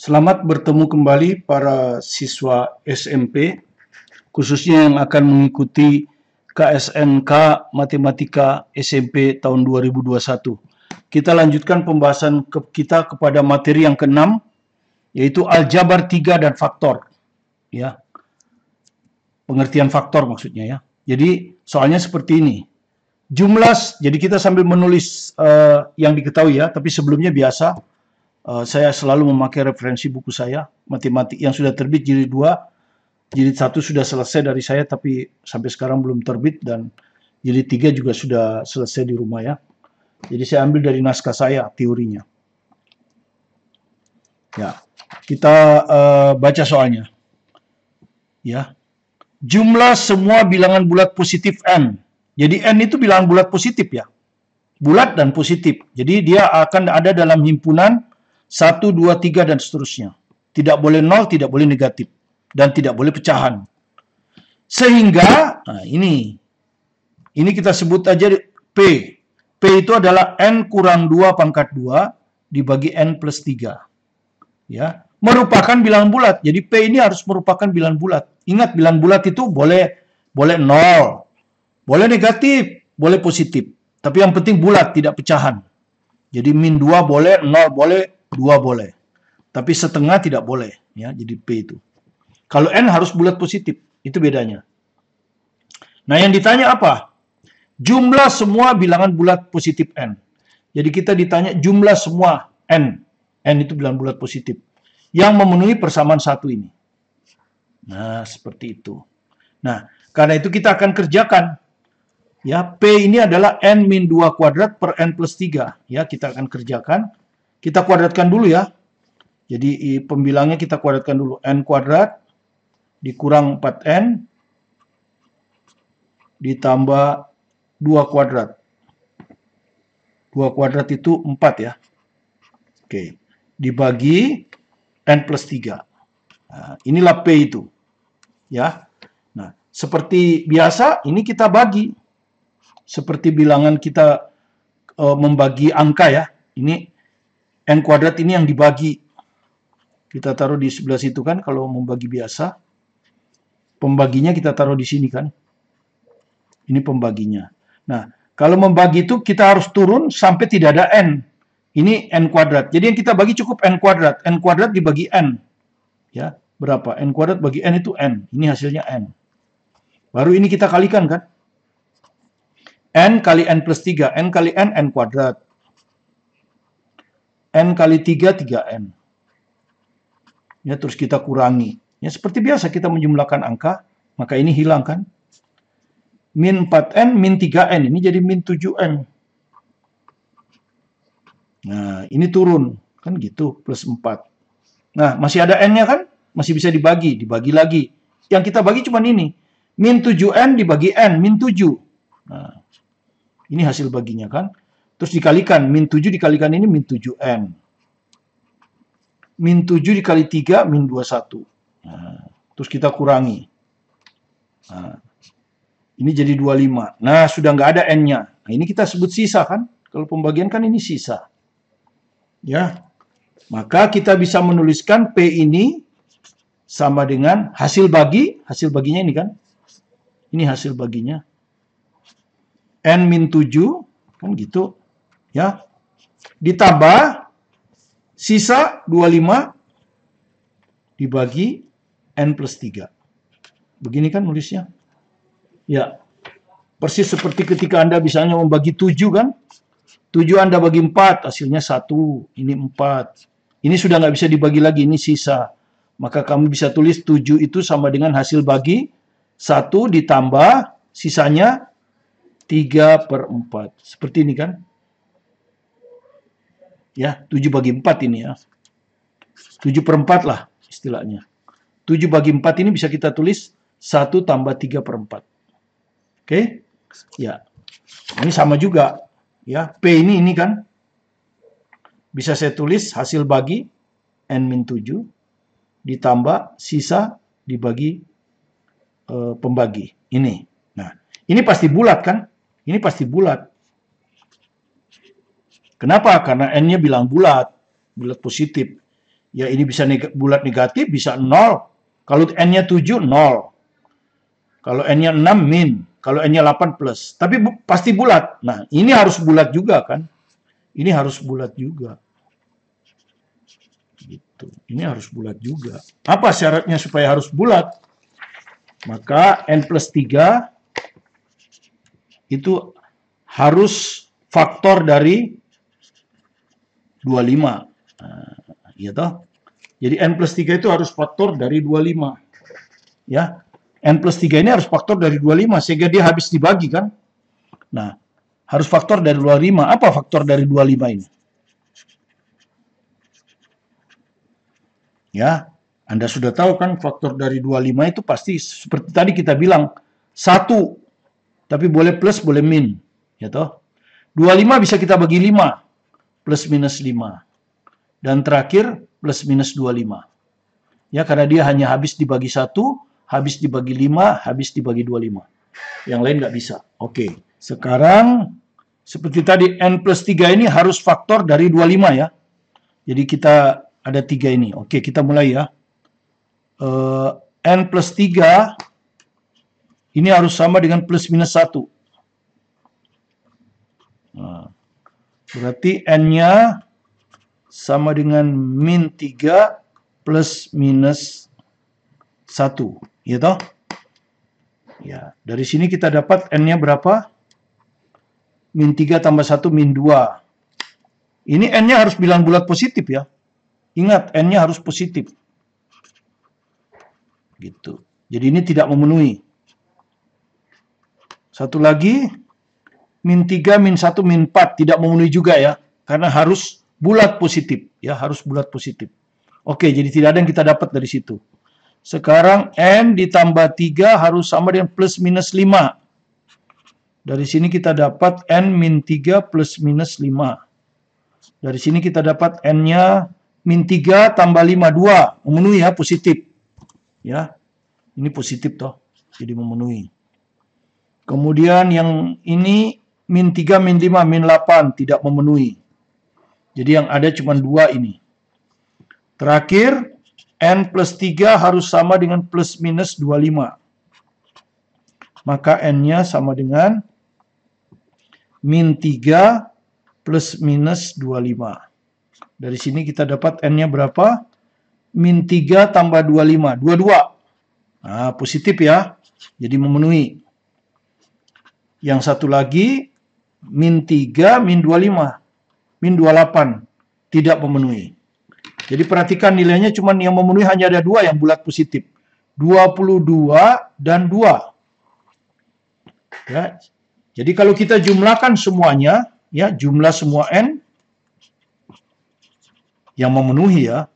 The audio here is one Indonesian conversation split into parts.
Selamat bertemu kembali para siswa SMP, khususnya yang akan mengikuti KSNK Matematika SMP tahun 2021. Kita lanjutkan pembahasan kita kepada materi yang ke-6, yaitu aljabar 3 dan faktor. Ya, pengertian faktor maksudnya ya. Jadi soalnya seperti ini. Jumlah, jadi kita sambil menulis yang diketahui ya, tapi sebelumnya biasa saya selalu memakai referensi buku saya, matematik yang sudah terbit jilid 2, jilid 1 sudah selesai dari saya, tapi sampai sekarang belum terbit, dan jilid 3 juga sudah selesai di rumah ya. Jadi saya ambil dari naskah saya, teorinya. Ya, kita baca soalnya. Ya, jumlah semua bilangan bulat positif n. Jadi n itu bilangan bulat positif ya, bulat dan positif. Jadi dia akan ada dalam himpunan 1, 2, 3, dan seterusnya. Tidak boleh 0, tidak boleh negatif. Dan tidak boleh pecahan. Sehingga, nah ini kita sebut aja P. P itu adalah N kurang 2 pangkat 2 dibagi N plus 3. Ya, merupakan bilangan bulat. Jadi P ini harus merupakan bilangan bulat. Ingat, bilangan bulat itu boleh 0, boleh negatif, boleh positif. Tapi yang penting bulat, tidak pecahan. Jadi min 2 boleh, 0 boleh, 2 boleh. Tapi setengah tidak boleh. Ya, jadi P itu. Kalau N harus bulat positif. Itu bedanya. Nah, yang ditanya apa? Jumlah semua bilangan bulat positif N. Jadi kita ditanya jumlah semua N. N itu bilangan bulat positif. Yang memenuhi persamaan 1 ini. Nah, seperti itu. Nah, karena itu kita akan kerjakan. Ya, P ini adalah N min 2 kuadrat per N plus 3. Ya, kita akan kerjakan. Kita kuadratkan dulu ya. Jadi pembilangnya kita kuadratkan dulu. N kuadrat dikurang 4N ditambah 2 kuadrat. 2 kuadrat itu 4 ya. Oke. Dibagi N plus 3. Nah, inilah P itu. Ya. Nah, seperti biasa ini kita bagi. Seperti bilangan kita membagi angka ya. Ini N kuadrat ini yang dibagi. Kita taruh di sebelah situ kan kalau membagi biasa. Pembaginya kita taruh di sini kan. Ini pembaginya. Nah, kalau membagi itu kita harus turun sampai tidak ada N. Ini N kuadrat. Jadi yang kita bagi cukup N kuadrat. N kuadrat dibagi N. Ya, berapa? N kuadrat bagi N itu N. Ini hasilnya N. Baru ini kita kalikan kan. N kali N plus 3. N kali N, N kuadrat. N kali 3, 3N. Ya, terus kita kurangi. Ya, seperti biasa kita menjumlahkan angka. Maka ini hilang kan. Min 4N, min 3N. Ini jadi min 7N. Nah, ini turun. Kan gitu, plus 4. Nah, masih ada N-nya kan? Masih bisa dibagi. Dibagi lagi. Yang kita bagi cuma ini. Min 7N dibagi N, min 7. Nah, ini hasil baginya kan. Terus dikalikan, min 7 dikalikan ini min 7N. Min 7 dikali 3, min 21. Nah, terus kita kurangi. Nah, ini jadi 25. Nah, sudah nggak ada N-nya. Nah, ini kita sebut sisa kan. Kalau pembagian kan ini sisa. Ya. Maka kita bisa menuliskan P ini sama dengan hasil bagi. Hasil baginya ini kan. Ini hasil baginya. N min 7, kan gitu, ya, ditambah sisa 25 dibagi N plus 3. Begini kan nulisnya? Ya, persis seperti ketika Anda misalnya membagi 7 kan, 7 Anda bagi 4, hasilnya 1, ini 4. Ini sudah nggak bisa dibagi lagi, ini sisa. Maka kamu bisa tulis 7 itu sama dengan hasil bagi 1 ditambah sisanya 3/4. Seperti ini kan. Ya, 7 bagi 4 ini ya. 7/4 lah istilahnya. 7 bagi 4 ini bisa kita tulis 1 tambah 3/4. Oke? Ya. Ini sama juga. Ya, P ini kan. Bisa saya tulis hasil bagi N-7 ditambah sisa dibagi pembagi. Ini. Nah, ini pasti bulat kan? Ini pasti bulat. Kenapa? Karena N-nya bilang bulat. Bulat positif. Ya ini bisa bulat negatif, bisa 0. Kalau N-nya 7, 0. Kalau N-nya 6, min. Kalau N-nya 8, plus. Tapi pasti bulat. Nah, ini harus bulat juga kan. Ini harus bulat juga. Gitu. Ini harus bulat juga. Apa syaratnya supaya harus bulat? Maka N plus 3 itu harus faktor dari 25. Nah, ya toh? Jadi N plus 3 itu harus faktor dari 25. Ya. N plus 3 ini harus faktor dari 25 sehingga dia habis dibagi kan. Nah, harus faktor dari 25. Apa faktor dari 25 ini? Ya, Anda sudah tahu kan faktor dari 25 itu pasti seperti tadi kita bilang 1, tapi boleh plus, boleh min. Ya toh? 25 bisa kita bagi 5, plus minus 5. Dan terakhir, plus minus 25. Ya, karena dia hanya habis dibagi 1, habis dibagi 5, habis dibagi 25. Yang lain nggak bisa. Oke, sekarang seperti tadi N plus 3 ini harus faktor dari 25 ya. Jadi kita ada 3 ini. Oke, kita mulai ya. N plus 3 ini harus sama dengan plus minus 1. Nah, berarti N-nya sama dengan min 3 plus minus 1. Ya toh? Ya, dari sini kita dapat N-nya berapa? Min 3 tambah 1, min 2. Ini N-nya harus bilang bulat positif ya. Ingat, N-nya harus positif. Gitu. Jadi ini tidak memenuhi. Satu lagi, min 3, min 1, min 4. Tidak memenuhi juga ya. Karena harus bulat positif. Ya, harus bulat positif. Oke, jadi tidak ada yang kita dapat dari situ. Sekarang N ditambah 3 harus sama dengan plus minus 5. Dari sini kita dapat N min 3 plus minus 5. Dari sini kita dapat N-nya min 3 tambah 5, 2. Memenuhi ya, positif. Ya, ini positif toh. Jadi memenuhi. Kemudian yang ini min 3, min 5, min 8. Tidak memenuhi. Jadi yang ada cuma 2 ini. Terakhir, N plus 3 harus sama dengan plus minus 25. Maka N-nya sama dengan min 3 plus minus 25. Dari sini kita dapat N-nya berapa? Min 3 tambah 25. 22. Nah, positif ya. Jadi memenuhi. Yang satu lagi, min 3, min 25. Min 28. Tidak memenuhi. Jadi perhatikan nilainya cuma yang memenuhi hanya ada 2 yang bulat positif. 22 dan 2. Ya. Jadi kalau kita jumlahkan semuanya, ya jumlah semua N yang memenuhi ya.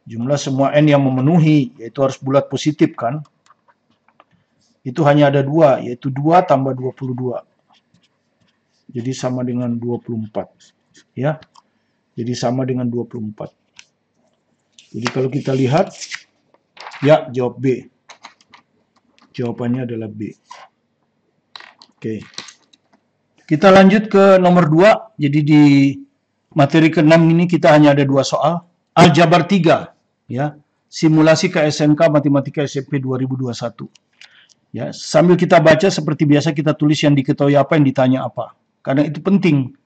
Jumlah semua N yang memenuhi, yaitu harus bulat positif kan. Itu hanya ada 2, yaitu 2 tambah 22. Jadi sama dengan 24. Ya. Jadi sama dengan 24. Jadi kalau kita lihat, ya jawab B. Jawabannya adalah B. Oke. Kita lanjut ke nomor 2. Jadi di materi ke-6 ini kita hanya ada 2 soal. Aljabar 3. Ya. Simulasi KSMK Matematika SMP 2021. Ya. Sambil kita baca seperti biasa kita tulis yang diketahui apa, yang ditanya apa. Karena itu penting.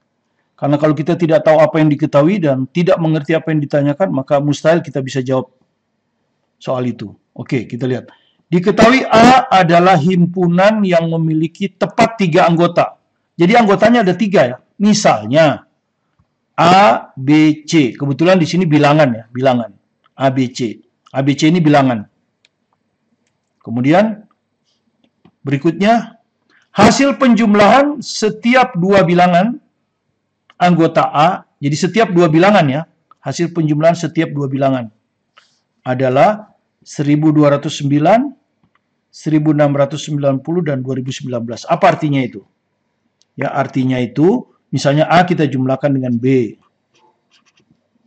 Karena kalau kita tidak tahu apa yang diketahui dan tidak mengerti apa yang ditanyakan, maka mustahil kita bisa jawab soal itu. Oke, kita lihat. Diketahui A adalah himpunan yang memiliki tepat 3 anggota. Jadi anggotanya ada 3 ya. Misalnya A, B, C. Kebetulan di sini bilangan ya, bilangan. A, B, C. A, B, C ini bilangan. Kemudian berikutnya hasil penjumlahan setiap 2 bilangan anggota A, jadi setiap 2 bilangan ya, hasil penjumlahan setiap 2 bilangan adalah 1209, 1690, dan 2019. Apa artinya itu? Ya, artinya itu, misalnya A kita jumlahkan dengan B.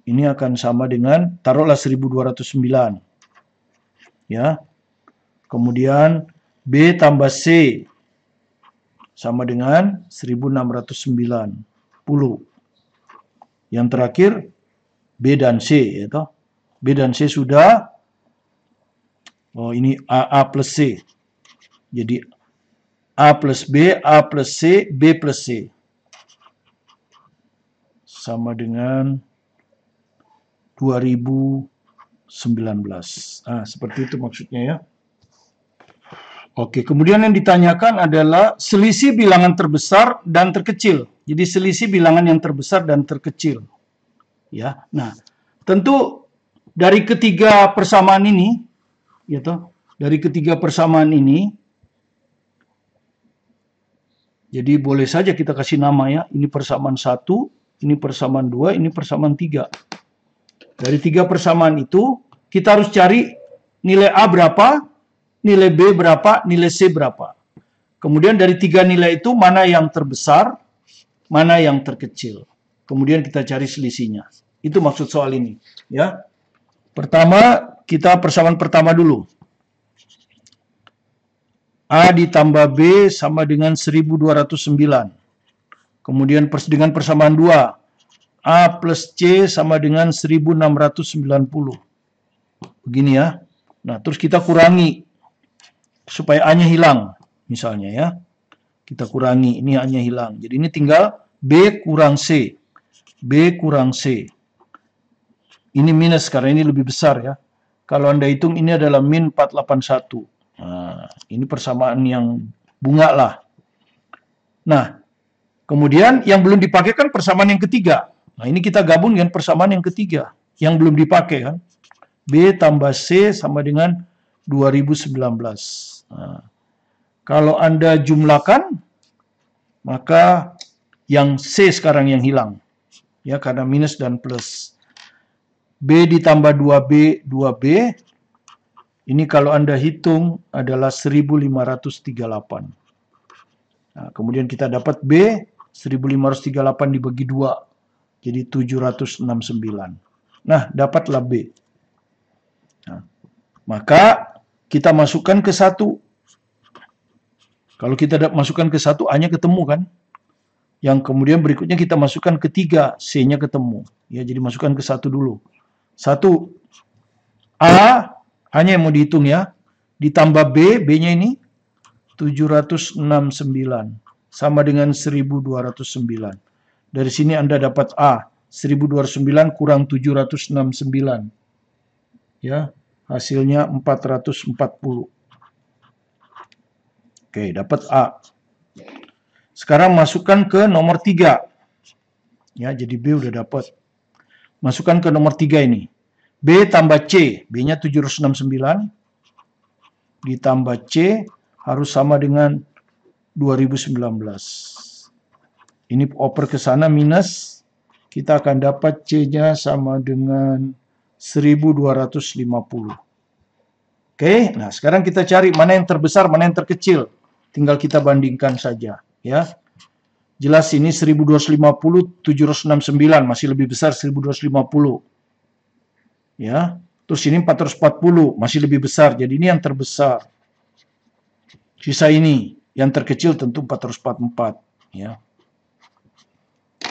Ini akan sama dengan, taruhlah 1209. Ya. Kemudian B tambah C sama dengan 1690. Yang terakhir B dan C, ya toh. B dan C sudah. Oh, ini A plus C. Jadi A plus B, A plus C, B plus C. Sama dengan 2019. Seperti itu maksudnya ya. Oke, kemudian yang ditanyakan adalah selisih bilangan terbesar dan terkecil. Jadi selisih bilangan yang terbesar dan terkecil. Ya. Nah, tentu dari ketiga persamaan ini, dari ketiga persamaan ini, jadi boleh saja kita kasih nama ya. Ini persamaan 1, ini persamaan 2, ini persamaan 3. Dari tiga persamaan itu, kita harus cari nilai A berapa, nilai B berapa, nilai C berapa. Kemudian dari tiga nilai itu, mana yang terbesar, mana yang terkecil. Kemudian kita cari selisihnya. Itu maksud soal ini. Ya. Pertama, kita persamaan pertama dulu. A ditambah B sama dengan 1209. Kemudian dengan persamaan 2. A plus C sama dengan 1690. Begini ya. Nah, terus kita kurangi. Supaya A-nya hilang. Misalnya ya. Kita kurangi. Ini A-nya hilang. Jadi ini tinggal B kurang C. B kurang C. Ini minus karena ini lebih besar ya. Kalau Anda hitung ini adalah min 481. Nah, ini persamaan yang bunga lah. Nah, kemudian yang belum dipakai kan persamaan yang ketiga. Nah, ini kita gabung dengan persamaan yang ketiga. Yang belum dipakai kan. B tambah C sama dengan 2019. Nah, kalau Anda jumlahkan, maka yang C sekarang yang hilang. Ya, karena minus dan plus. B ditambah 2B, 2B. Ini kalau Anda hitung adalah 1538. Nah, kemudian kita dapat B, 1538 dibagi 2. Jadi 769. Nah, dapatlah B. Nah, maka kita masukkan ke 1. Kalau kita masukkan ke 1, A-nya ketemu kan? Yang kemudian berikutnya kita masukkan ke 3, C-nya ketemu. Ya, jadi masukkan ke 1 dulu. 1. A, hanya yang mau dihitung ya. Ditambah B, B-nya ini 769. Sama dengan 1209. Dari sini Anda dapat A. 1209 kurang 769. Ya, hasilnya 440. Oke, dapat A. Sekarang masukkan ke nomor 3. Ya, jadi B udah dapat. Masukkan ke nomor 3 ini. B tambah C. B-nya 769. Ditambah C harus sama dengan 2019. Ini oper ke sana minus. Kita akan dapat C-nya sama dengan 1250. Oke, nah sekarang kita cari mana yang terbesar, mana yang terkecil. Tinggal kita bandingkan saja. Ya. Jelas ini 1250, 769. Masih lebih besar 1250. Ya. Terus ini 440. Masih lebih besar. Jadi ini yang terbesar. Sisa ini. Yang terkecil tentu 444. Ya.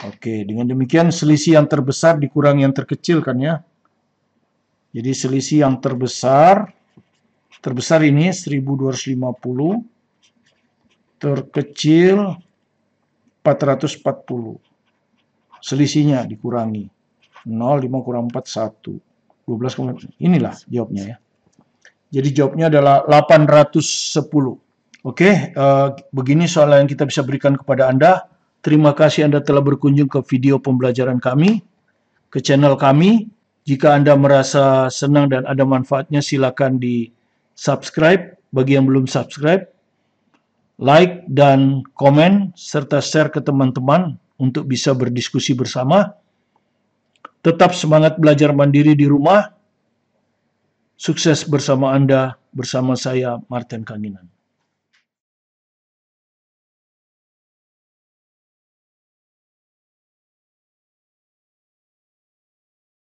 Oke, dengan demikian selisih yang terbesar dikurang yang terkecil kan ya. Jadi selisih yang terbesar ini 1250. Terkecil 440. Selisihnya dikurangi. 0, 5 kurang 4, 1. 12, inilah jawabnya ya. Jadi jawabnya adalah 810. Oke, begini soal yang kita bisa berikan kepada Anda. Terima kasih Anda telah berkunjung ke video pembelajaran kami, ke channel kami. Jika Anda merasa senang dan ada manfaatnya, silakan di subscribe. Bagi yang belum subscribe, like dan komen, serta share ke teman-teman untuk bisa berdiskusi bersama. Tetap semangat belajar mandiri di rumah. Sukses bersama Anda, bersama saya, Martin Kanginan.